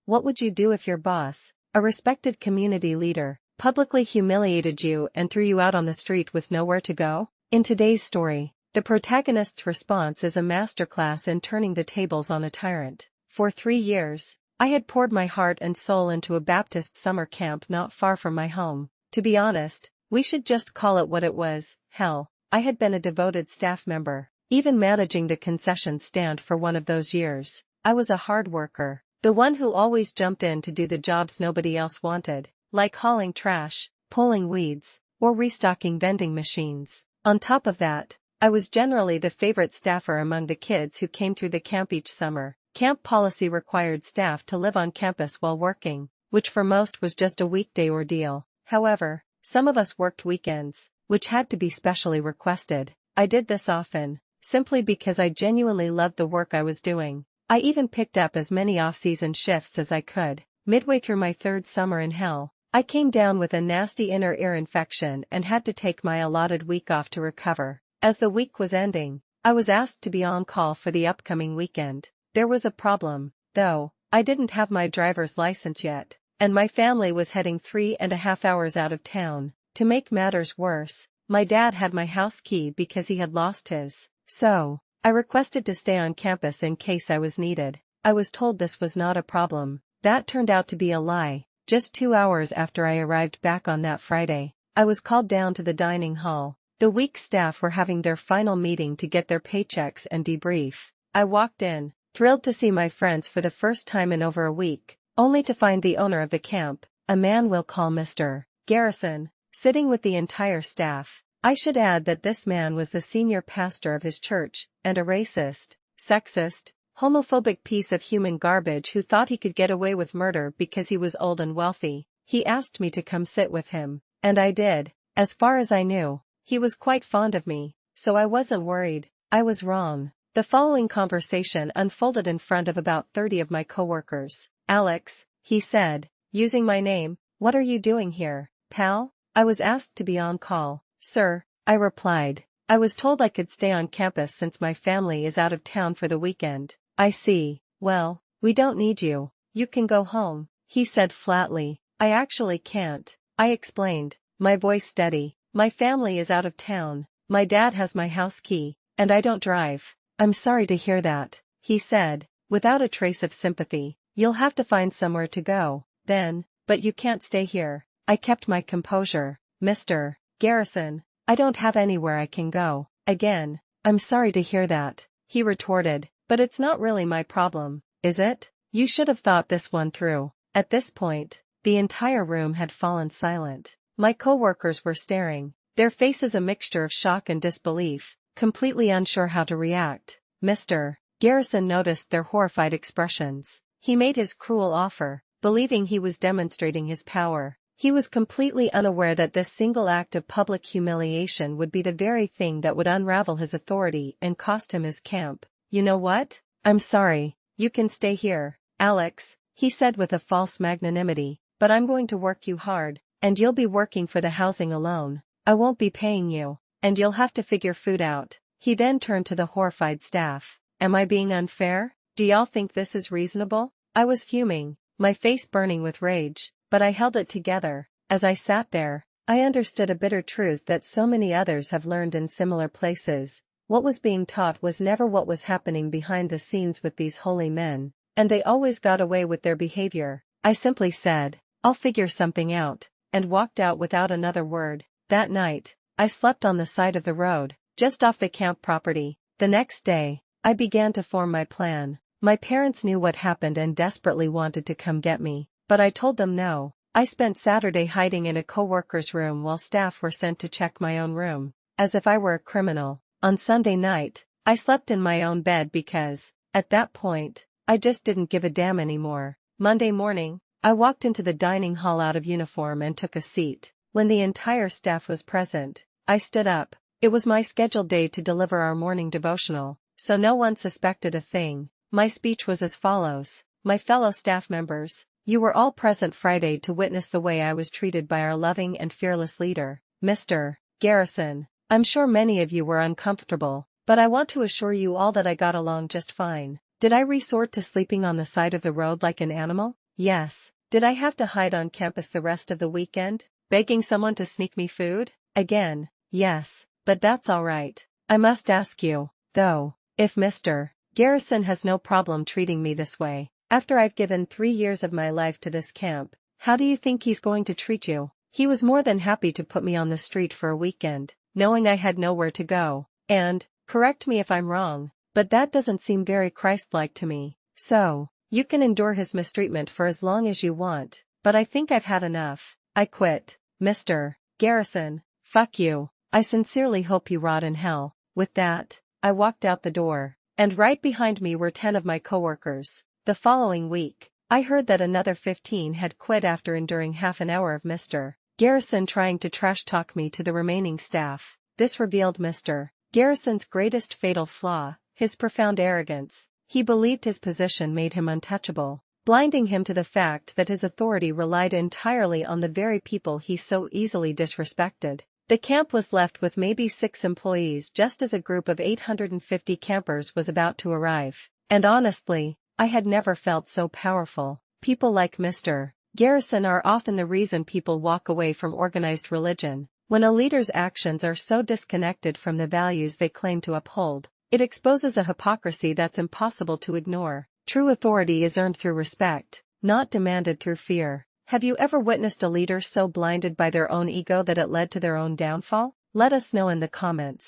What would you do if your boss, a respected community leader, publicly humiliated you and threw you out on the street with nowhere to go? In today's story, the protagonist's response is a masterclass in turning the tables on a tyrant. For 3 years, I had poured my heart and soul into a Baptist summer camp not far from my home. To be honest, we should just call it what it was, hell. I had been a devoted staff member, even managing the concession stand for one of those years. I was a hard worker, the one who always jumped in to do the jobs nobody else wanted, like hauling trash, pulling weeds, or restocking vending machines. On top of that, I was generally the favorite staffer among the kids who came through the camp each summer. Camp policy required staff to live on campus while working, which for most was just a weekday ordeal. However, some of us worked weekends, which had to be specially requested. I did this often, simply because I genuinely loved the work I was doing. I even picked up as many off-season shifts as I could. Midway through my 3rd summer in hell, I came down with a nasty inner ear infection and had to take my allotted week off to recover. As the week was ending, I was asked to be on call for the upcoming weekend. There was a problem, though. I didn't have my driver's license yet, and my family was heading 3.5 hours out of town. To make matters worse, my dad had my house key because he had lost his, so I requested to stay on campus in case I was needed. I was told this was not a problem. That turned out to be a lie. Just 2 hours after I arrived back on that Friday, I was called down to the dining hall. The week's staff were having their final meeting to get their paychecks and debrief. I walked in, thrilled to see my friends for the first time in over a week, only to find the owner of the camp, a man we'll call Mr. Garrison, sitting with the entire staff. I should add that this man was the senior pastor of his church, and a racist, sexist, homophobic piece of human garbage who thought he could get away with murder because he was old and wealthy. He asked me to come sit with him, and I did. As far as I knew, he was quite fond of me, so I wasn't worried. I was wrong. The following conversation unfolded in front of about 30 of my coworkers. "Alex," he said, using my name, "what are you doing here, pal?" I was asked to be on call. "Sir," I replied, "I was told I could stay on campus since my family is out of town for the weekend." "I see. Well, we don't need you. You can go home," he said flatly. "I actually can't," I explained, my voice steady. "My family is out of town. My dad has my house key, and I don't drive." "I'm sorry to hear that," he said, without a trace of sympathy. "You'll have to find somewhere to go, then, but you can't stay here." I kept my composure. "Mr. Garrison, I don't have anywhere I can go." "Again, I'm sorry to hear that," he retorted, "but it's not really my problem, is it? You should have thought this one through." At this point, the entire room had fallen silent. My coworkers were staring, their faces a mixture of shock and disbelief, completely unsure how to react. Mr. Garrison noticed their horrified expressions. He made his cruel offer, believing he was demonstrating his power. He was completely unaware that this single act of public humiliation would be the very thing that would unravel his authority and cost him his camp. "You know what? I'm sorry. You can stay here, Alex," he said with a false magnanimity, "but I'm going to work you hard, and you'll be working for the housing alone. I won't be paying you, and you'll have to figure food out." He then turned to the horrified staff. "Am I being unfair? Do y'all think this is reasonable?" I was fuming, my face burning with rage, but I held it together. As I sat there, I understood a bitter truth that so many others have learned in similar places. What was being taught was never what was happening behind the scenes with these holy men, and they always got away with their behavior. I simply said, "I'll figure something out," and walked out without another word. That night, I slept on the side of the road, just off the camp property. The next day, I began to form my plan. My parents knew what happened and desperately wanted to come get me, but I told them no. I spent Saturday hiding in a coworker's room while staff were sent to check my own room, as if I were a criminal. On Sunday night, I slept in my own bed because, at that point, I just didn't give a damn anymore. Monday morning, I walked into the dining hall out of uniform and took a seat. When the entire staff was present, I stood up. It was my scheduled day to deliver our morning devotional, so no one suspected a thing. My speech was as follows: "My fellow staff members, you were all present Friday to witness the way I was treated by our loving and fearless leader, Mr. Garrison. I'm sure many of you were uncomfortable, but I want to assure you all that I got along just fine. Did I resort to sleeping on the side of the road like an animal? Yes. Did I have to hide on campus the rest of the weekend, begging someone to sneak me food? Again, yes, but that's all right. I must ask you, though, if Mr. Garrison has no problem treating me this way, after I've given 3 years of my life to this camp, how do you think he's going to treat you? He was more than happy to put me on the street for a weekend, knowing I had nowhere to go, and, correct me if I'm wrong, but that doesn't seem very Christ-like to me. So, you can endure his mistreatment for as long as you want, but I think I've had enough. I quit. Mr. Garrison, fuck you. I sincerely hope you rot in hell. With that, I walked out the door, and right behind me were 10 of my coworkers. The following week, I heard that another 15 had quit after enduring half an hour of Mr. Garrison trying to trash-talk me to the remaining staff. This revealed Mr. Garrison's greatest fatal flaw, his profound arrogance. He believed his position made him untouchable, blinding him to the fact that his authority relied entirely on the very people he so easily disrespected. The camp was left with maybe 6 employees just as a group of 850 campers was about to arrive. And honestly, I had never felt so powerful. People like Mr. Garrison are often the reason people walk away from organized religion. When a leader's actions are so disconnected from the values they claim to uphold, it exposes a hypocrisy that's impossible to ignore. True authority is earned through respect, not demanded through fear. Have you ever witnessed a leader so blinded by their own ego that it led to their own downfall? Let us know in the comments.